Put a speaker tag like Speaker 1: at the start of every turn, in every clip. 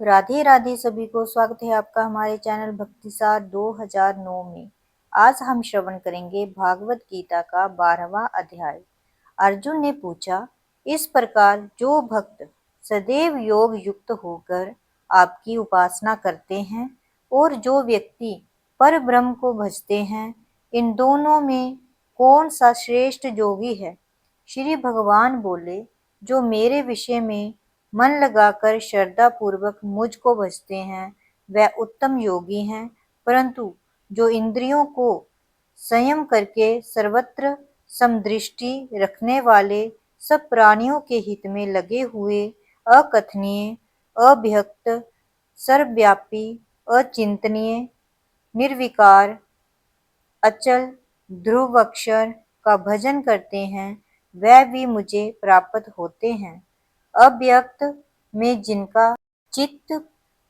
Speaker 1: राधे राधे सभी को स्वागत है आपका हमारे चैनल भक्तिसार 2009 में। आज हम श्रवण करेंगे भागवत गीता का 12वां अध्याय। अर्जुन ने पूछा, इस प्रकार जो भक्त सदैव योग युक्त होकर आपकी उपासना करते हैं और जो व्यक्ति पर ब्रह्म को भजते हैं, इन दोनों में कौन सा श्रेष्ठ योगी है? श्री भगवान बोले, जो मेरे विषय में मन लगाकर श्रद्धा पूर्वक मुझको भजते हैं वह उत्तम योगी हैं, परंतु जो इंद्रियों को संयम करके सर्वत्र समदृष्टि रखने वाले सब प्राणियों के हित में लगे हुए अकथनीय, अभ्यक्त, सर्वव्यापी, अचिंतनीय, निर्विकार, अचल, ध्रुव अक्षर का भजन करते हैं, वह भी मुझे प्राप्त होते हैं। अव्यक्त में जिनका चित्त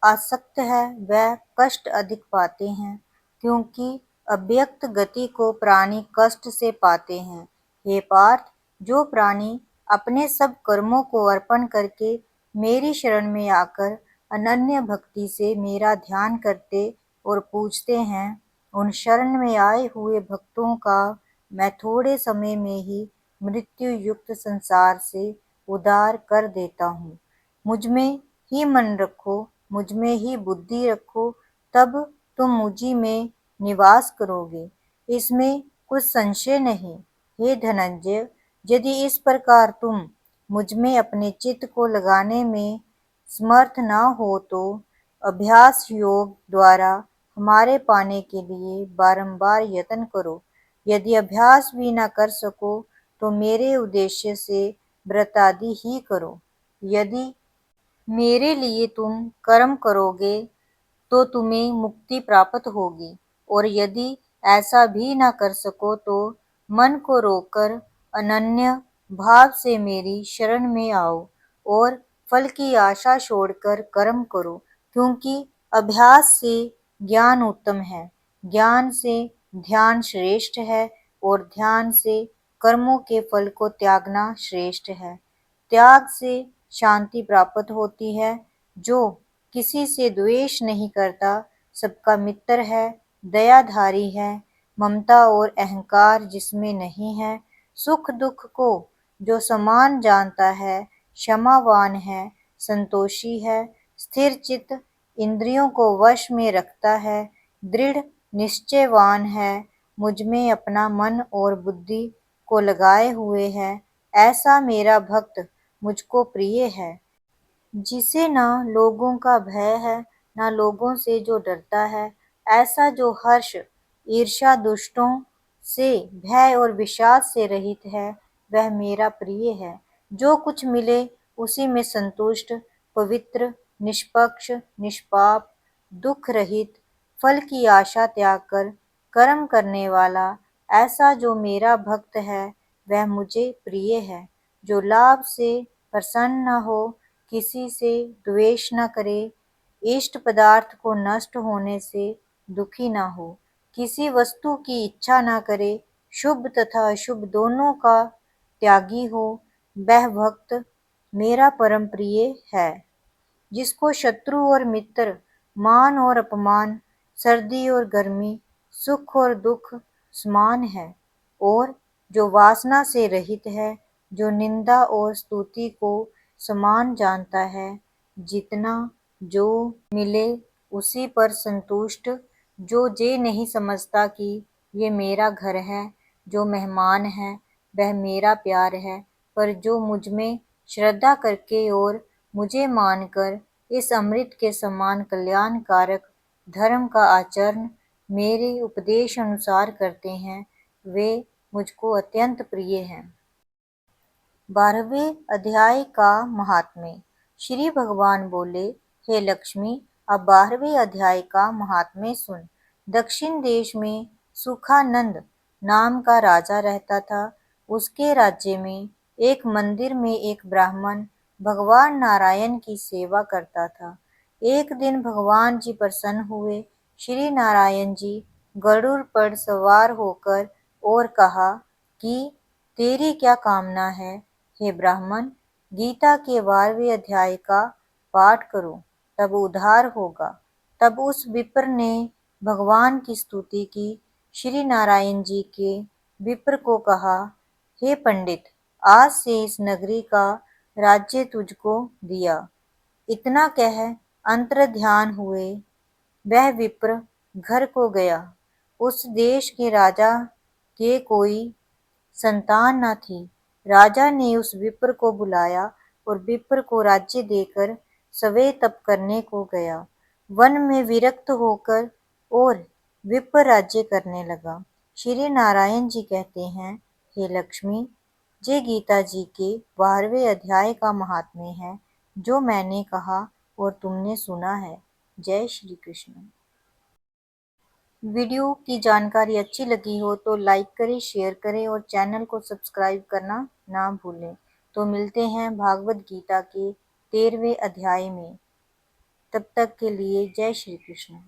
Speaker 1: आसक्त है वह कष्ट अधिक पाते हैं, क्योंकि अव्यक्त गति को प्राणी कष्ट से पाते हैं। हे पार्थ, जो प्राणी अपने सब कर्मों को अर्पण करके मेरी शरण में आकर अनन्य भक्ति से मेरा ध्यान करते और पूजते हैं, उन शरण में आए हुए भक्तों का मैं थोड़े समय में ही मृत्यु युक्त संसार से उद्धार कर देता हूँ। मुझ में ही मन रखो, मुझ में ही बुद्धि रखो, तब तुम मुझी में निवास करोगे, इसमें कुछ संशय नहीं। हे धनंजय, यदि इस प्रकार तुम मुझ में अपने चित्त को लगाने में समर्थ न हो तो अभ्यास योग द्वारा हमारे पाने के लिए बारंबार यत्न करो। यदि अभ्यास भी न कर सको तो मेरे उद्देश्य से व्रत आदि ही करो। यदि मेरे लिए तुम कर्म करोगे तो तुम्हें मुक्ति प्राप्त होगी, और यदि ऐसा भी न कर सको तो मन को रोककर अनन्य भाव से मेरी शरण में आओ और फल की आशा छोड़कर कर्म करो, क्योंकि अभ्यास से ज्ञान उत्तम है, ज्ञान से ध्यान श्रेष्ठ है और ध्यान से कर्मों के फल को त्यागना श्रेष्ठ है। त्याग से शांति प्राप्त होती है। जो किसी से द्वेष नहीं करता, सबका मित्र है, दयाधारी है, ममता और अहंकार जिसमें नहीं है, सुख दुख को जो समान जानता है, क्षमावान है, संतोषी है, स्थिर चित्त, इंद्रियों को वश में रखता है, दृढ़ निश्चयवान है, मुझ में अपना मन और बुद्धि को लगाए हुए है, ऐसा मेरा भक्त मुझको प्रिय है। जिसे न लोगों का भय है, न लोगों से जो डरता है, ऐसा जो हर्ष, ईर्ष्या, दुष्टों से भय और विषाद से रहित है, वह मेरा प्रिय है। जो कुछ मिले उसी में संतुष्ट, पवित्र, निष्पक्ष, निष्पाप, दुख रहित, फल की आशा त्याग कर कर्म करने वाला, ऐसा जो मेरा भक्त है वह मुझे प्रिय है। जो लाभ से प्रसन्न न हो, किसी से द्वेष न करे, इष्ट पदार्थ को नष्ट होने से दुखी न हो, किसी वस्तु की इच्छा न करे, शुभ तथा अशुभ दोनों का त्यागी हो, वह भक्त मेरा परम प्रिय है। जिसको शत्रु और मित्र, मान और अपमान, सर्दी और गर्मी, सुख और दुख समान है, और जो वासना से रहित है, जो निंदा और स्तुति को समान जानता है, जितना जो मिले उसी पर संतुष्ट, जो ये नहीं समझता कि ये मेरा घर है, जो मेहमान है वह मेरा प्यार है, पर जो मुझ में श्रद्धा करके और मुझे मानकर इस अमृत के समान कल्याणकारक धर्म का आचरण मेरे उपदेश अनुसार करते हैं, वे मुझको अत्यंत प्रिय हैं। 12वें अध्याय का महात्म्य। श्री भगवान बोले, हे लक्ष्मी, अब 12वें अध्याय का महात्म्य सुन। दक्षिण देश में सुखानंद नाम का राजा रहता था। उसके राज्य में एक मंदिर में एक ब्राह्मण भगवान नारायण की सेवा करता था। एक दिन भगवान जी प्रसन्न हुए। श्री नारायण जी गरुड़ पर सवार होकर और कहा कि तेरी क्या कामना है? हे ब्राह्मण, गीता के 12वें अध्याय का पाठ करो। तब उद्धार होगा। तब उस विप्र ने भगवान की स्तुति की। श्री नारायण जी के विप्र को कहा, हे पंडित, आज से इस नगरी का राज्य तुझको दिया। इतना कह अंतर ध्यान हुए वह विप्र घर को गया। उस देश के राजा के कोई संतान न थी। राजा ने उस विप्र को बुलाया और विप्र को राज्य देकर सवे तप करने को गया। वन में विरक्त होकर और विप्र राज्य करने लगा। श्री नारायण जी कहते हैं, हे लक्ष्मी, ये गीता जी के 12वें अध्याय का महात्म्य है जो मैंने कहा और तुमने सुना है। जय श्री कृष्ण। वीडियो की जानकारी अच्छी लगी हो तो लाइक करें, शेयर करें और चैनल को सब्सक्राइब करना ना भूलें। तो मिलते हैं भागवत गीता के 13वें अध्याय में। तब तक के लिए जय श्री कृष्ण।